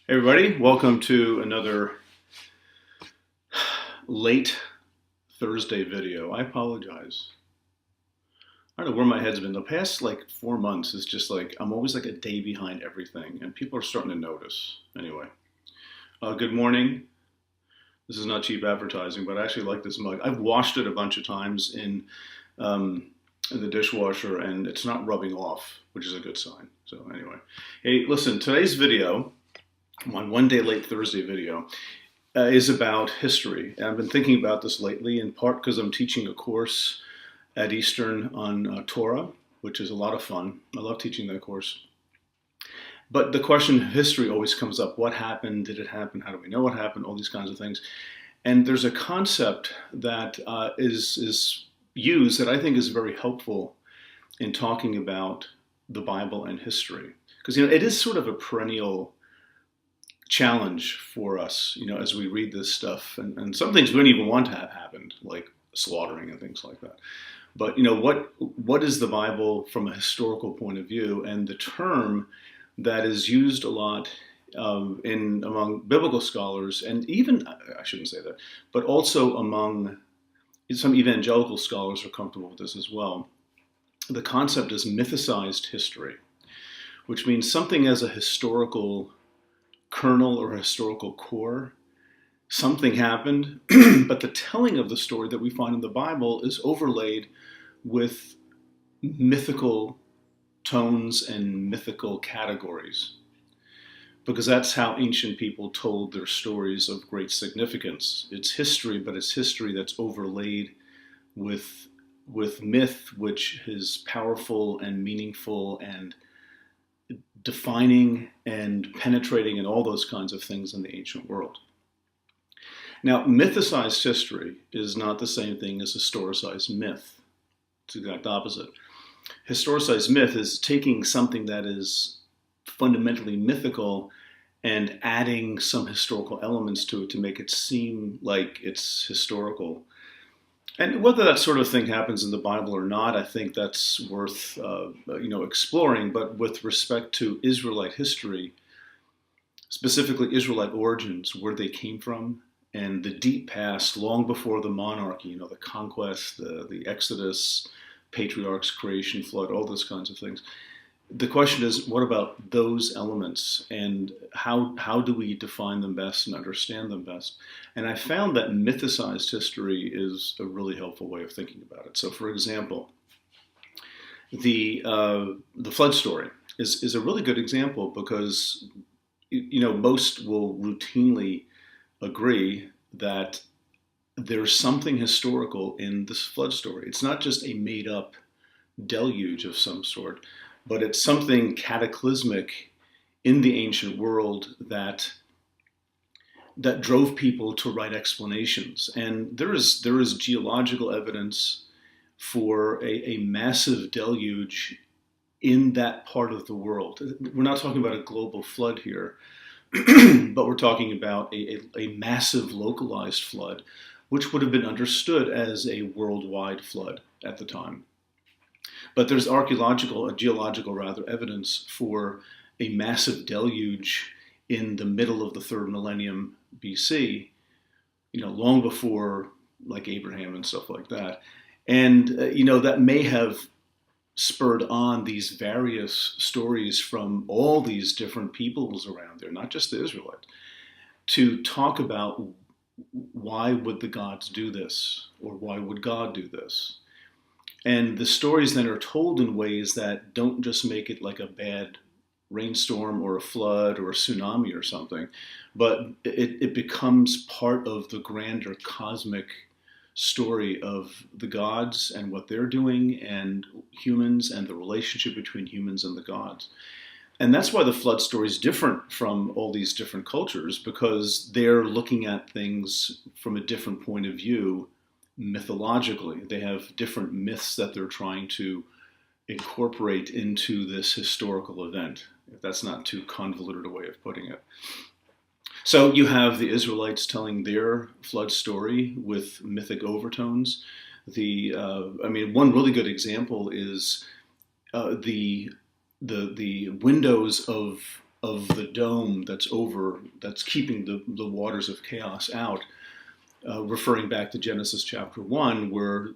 Hey everybody, welcome to another late Thursday video. I apologize. I don't know where my head's been. The past 4 months is just like I'm always like a day behind everything, and people are starting to notice. Anyway, good morning. This is not cheap advertising, but I actually like this mug. I've washed it a bunch of times in the dishwasher, and it's not rubbing off, which is a good sign. So anyway, hey, listen, today's video, my one day late Thursday video, is about history. And I've been thinking about this lately, in part because I'm teaching a course at Eastern on Torah, which is a lot of fun. I love teaching that course. But the question of history always comes up. What happened? Did it happen? How do we know what happened? All these kinds of things. And there's a concept that is used that I think is very helpful in talking about the Bible and history. Because it is sort of a perennial challenge for us, as we read this stuff, and some things we don't even want to have happened, like slaughtering and things like that. But what is the Bible from a historical point of view? And the term that is used a lot among biblical scholars, and even I shouldn't say that, but also among some evangelical scholars are comfortable with this as well. The concept is mythicized history, which means something as a historical kernel or historical core. Something happened, but the telling of the story that we find in the Bible is overlaid with mythical tones and mythical categories, because that's how ancient people told their stories of great significance. It's history, but it's history that's overlaid with myth, which is powerful and meaningful and defining and penetrating and all those kinds of things in the ancient world. Now, mythicized history is not the same thing as historicized myth. It's the exact opposite. Historicized myth is taking something that is fundamentally mythical and adding some historical elements to it to make it seem like it's historical. And whether that sort of thing happens in the Bible or not, I think that's worth exploring. But with respect to Israelite history, specifically Israelite origins, where they came from, and the deep past, long before the monarchy, the conquest, the Exodus, patriarchs, creation, flood, all those kinds of things. The question is, what about those elements, and how do we define them best and understand them best? And I found that mythicized history is a really helpful way of thinking about it. So, for example, the flood story is a really good example, because most will routinely agree that there's something historical in this flood story. It's not just a made-up deluge of some sort, but it's something cataclysmic in the ancient world that drove people to write explanations. And there is geological evidence for a massive deluge in that part of the world. We're not talking about a global flood here, but we're talking about a massive localized flood, which would have been understood as a worldwide flood at the time. But there's geological evidence for a massive deluge in the middle of the third millennium BC, long before like Abraham and stuff like that. And, that may have spurred on these various stories from all these different peoples around there, not just the Israelites, to talk about why would the gods do this, or why would God do this? And the stories then are told in ways that don't just make it like a bad rainstorm or a flood or a tsunami or something, but it becomes part of the grander cosmic story of the gods and what they're doing, and humans, and the relationship between humans and the gods. And that's why the flood story is different from all these different cultures, because they're looking at things from a different point of view mythologically. They have different myths that they're trying to incorporate into this historical event, if that's not too convoluted a way of putting it. So you have the Israelites telling their flood story with mythic overtones. One really good example is the windows of of the dome that's keeping the waters of chaos out, referring back to Genesis chapter 1, where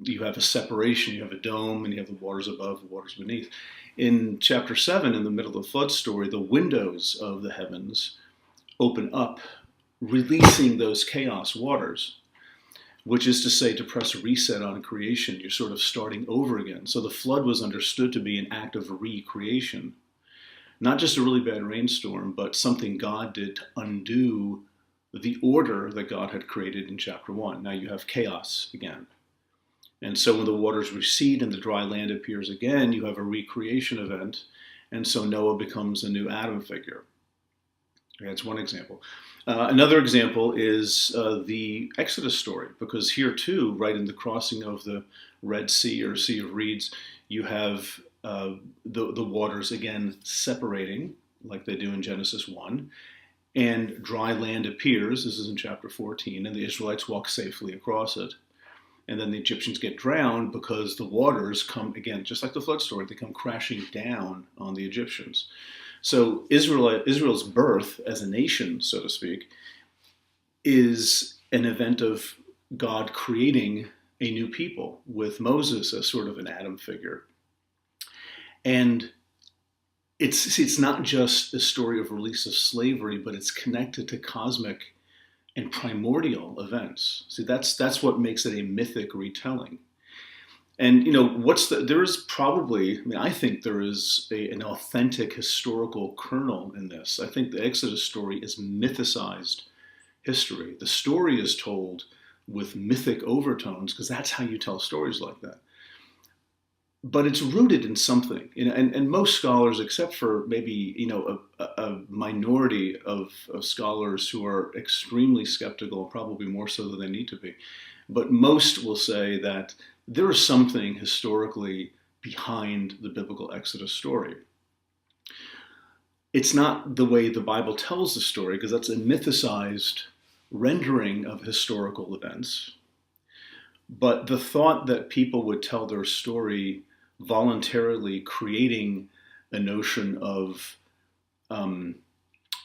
you have a separation, you have a dome, and you have the waters above, the waters beneath. In chapter 7, in the middle of the flood story, the windows of the heavens open up, releasing those chaos waters, which is to say, to press reset on creation. You're sort of starting over again. So the flood was understood to be an act of recreation. Not just a really bad rainstorm, but something God did to undo the order that God had created in chapter 1. Now you have chaos again. And so when the waters recede and the dry land appears again, you have a recreation event. And so Noah becomes a new Adam figure. That's one example. Another example is the Exodus story, because here too, right in the crossing of the Red Sea or Sea of Reeds, you have the waters again separating, like they do in Genesis 1, and dry land appears. This is in chapter 14, and the Israelites walk safely across it. And then the Egyptians get drowned because the waters come, again, just like the flood story, they come crashing down on the Egyptians. So Israel's birth as a nation, so to speak, is an event of God creating a new people with Moses as sort of an Adam figure. And it's not just a story of release of slavery, but it's connected to cosmic and primordial events. See, that's what makes it a mythic retelling. And there is probably, I think there is an authentic historical kernel in this. I think the Exodus story is mythicized history. The story is told with mythic overtones because that's how you tell stories like that. But it's rooted in something, and most scholars, except for maybe a minority of scholars who are extremely skeptical, probably more so than they need to be, but most will say that there is something historically behind the biblical Exodus story. It's not the way the Bible tells the story, because that's a mythicized rendering of historical events. But the thought that people would tell their story voluntarily, creating a notion of,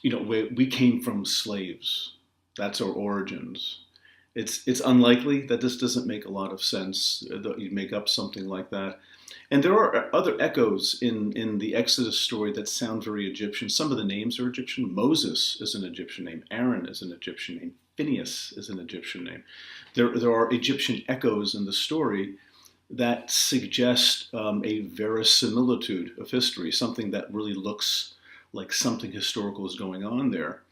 we came from slaves. That's our origins. It's unlikely. That this doesn't make a lot of sense that you'd make up something like that. And there are other echoes in the Exodus story that sound very Egyptian. Some of the names are Egyptian. Moses is an Egyptian name. Aaron is an Egyptian name. Phineas is an Egyptian name. There are Egyptian echoes in the story that suggest a verisimilitude of history, something that really looks like something historical is going on there.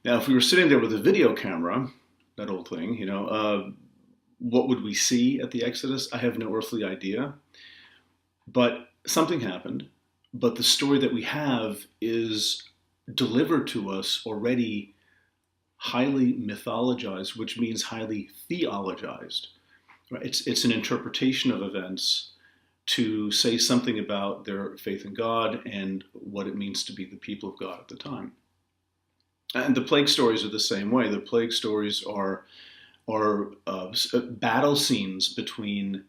Now, if we were sitting there with a video camera, that old thing, what would we see at the Exodus? I have no earthly idea. But something happened. But the story that we have is delivered to us already highly mythologized, which means highly theologized. Right? It's an interpretation of events to say something about their faith in God and what it means to be the people of God at the time. And the plague stories are the same way. The plague stories are battle scenes between.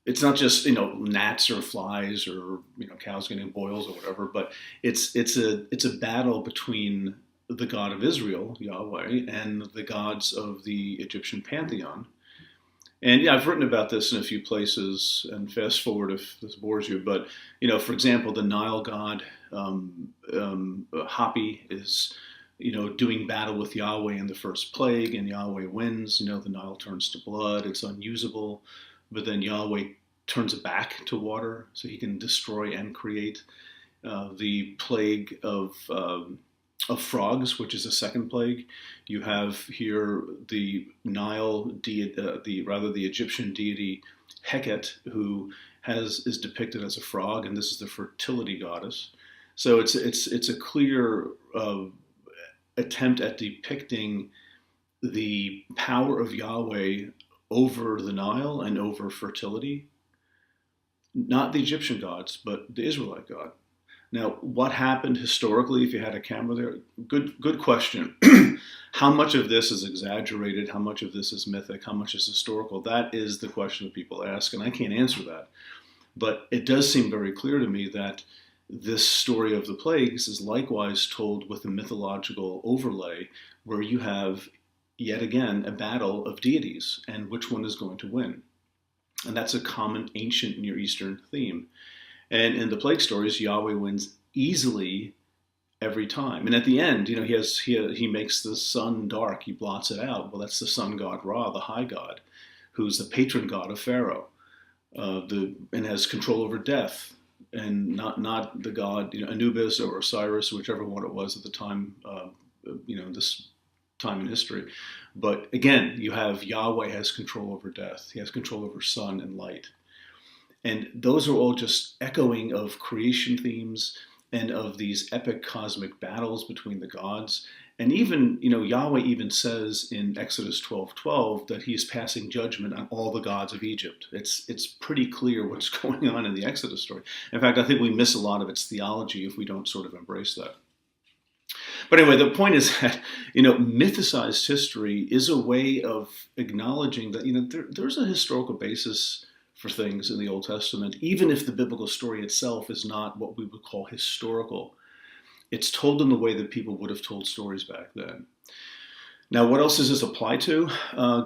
It's not just gnats or flies or cows getting boils or whatever, but it's a battle between the God of Israel, Yahweh, and the gods of the Egyptian pantheon. And I've written about this in a few places, and fast forward if this bores you, but for example, the Nile god Hapi is doing battle with Yahweh in the first plague, and Yahweh wins. The Nile turns to blood; it's unusable, but then Yahweh turns it back to water, so he can destroy and create. The plague of frogs, which is the second plague. You have here the Nile deity, the Egyptian deity Heket, who is depicted as a frog, and this is the fertility goddess. So it's a clear attempt at depicting the power of Yahweh over the Nile and over fertility. Not the Egyptian gods, but the Israelite God. Now, what happened historically, if you had a camera there? Good question. How much of this is exaggerated? How much of this is mythic? How much is historical? That is the question that people ask, and I can't answer that. But it does seem very clear to me that this story of the plagues is likewise told with a mythological overlay where you have, yet again, a battle of deities and which one is going to win. And that's a common ancient Near Eastern theme. And in the plague stories, Yahweh wins easily every time. And at the end, he makes the sun dark. He blots it out. Well, that's the sun god Ra, the high god, who's the patron god of Pharaoh, and has control over death, and not the god Anubis or Osiris, whichever one it was at the time. This time in history. But again, you have Yahweh has control over death. He has control over sun and light. And those are all just echoing of creation themes and of these epic cosmic battles between the gods. And even, Yahweh even says in Exodus 12:12 that he's passing judgment on all the gods of Egypt. It's pretty clear what's going on in the Exodus story. In fact, I think we miss a lot of its theology if we don't sort of embrace that. But anyway, the point is that, mythicized history is a way of acknowledging that, there's a historical basis for things in the Old Testament, even if the biblical story itself is not what we would call historical. It's told in the way that people would have told stories back then. Now, what else does this apply to?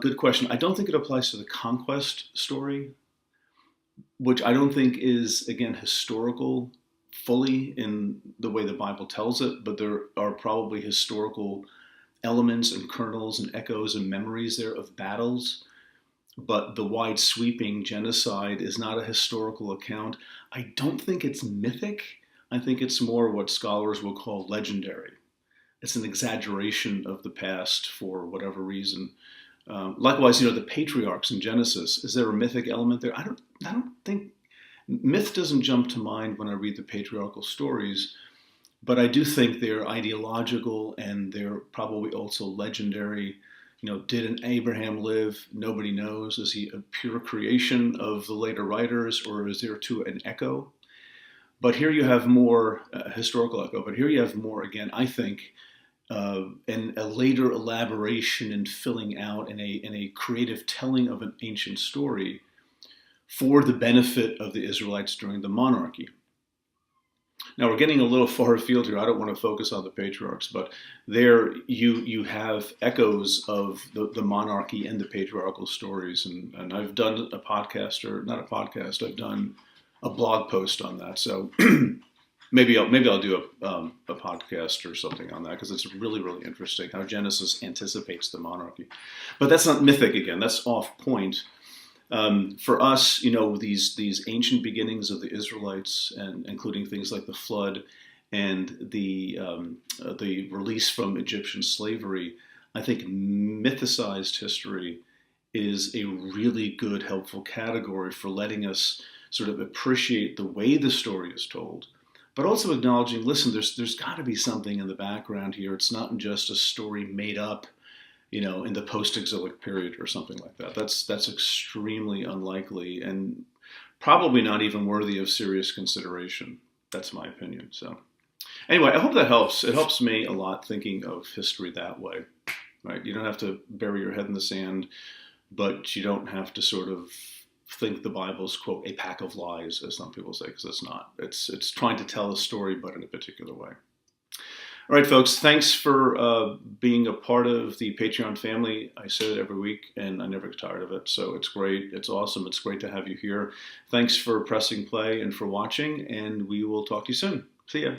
Good question. I don't think it applies to the conquest story, which I don't think is, again, historical fully in the way the Bible tells it, but there are probably historical elements and kernels and echoes and memories there of battles. But the wide sweeping genocide is not a historical account. I don't think it's mythic. I think it's more what scholars will call legendary. It's an exaggeration of the past for whatever reason. Likewise, the patriarchs in Genesis, is there a mythic element there? I don't think. Myth doesn't jump to mind when I read the patriarchal stories, but I do think they're ideological and they're probably also legendary. Did an Abraham live? Nobody knows. Is he a pure creation of the later writers, or is there too an echo? But here you have more historical echo. But here you have more, again, I think, and a later elaboration and filling out in a creative telling of an ancient story for the benefit of the Israelites during the monarchy. Now we're getting a little far afield here. I don't want to focus on the patriarchs, but there you have echoes of the monarchy and the patriarchal stories. And I've done a podcast, or not a podcast, I've done a blog post on that. So maybe I'll do a podcast or something on that, because it's really, really interesting how Genesis anticipates the monarchy. But that's not mythic again. That's off point. For us, these ancient beginnings of the Israelites, and including things like the flood and the release from Egyptian slavery, I think mythicized history is a really good, helpful category for letting us sort of appreciate the way the story is told, but also acknowledging, listen, there's got to be something in the background here. It's not just a story made up in the post-exilic period or something like that. That's extremely unlikely and probably not even worthy of serious consideration. That's my opinion. So anyway, I hope that helps. It helps me a lot thinking of history that way, right? You don't have to bury your head in the sand, but you don't have to sort of think the Bible's, quote, a pack of lies, as some people say, because it's not. It's trying to tell a story, but in a particular way. All right, folks, thanks for being a part of the Patreon family. I say it every week, and I never get tired of it. So it's great. It's awesome. It's great to have you here. Thanks for pressing play and for watching, and we will talk to you soon. See ya.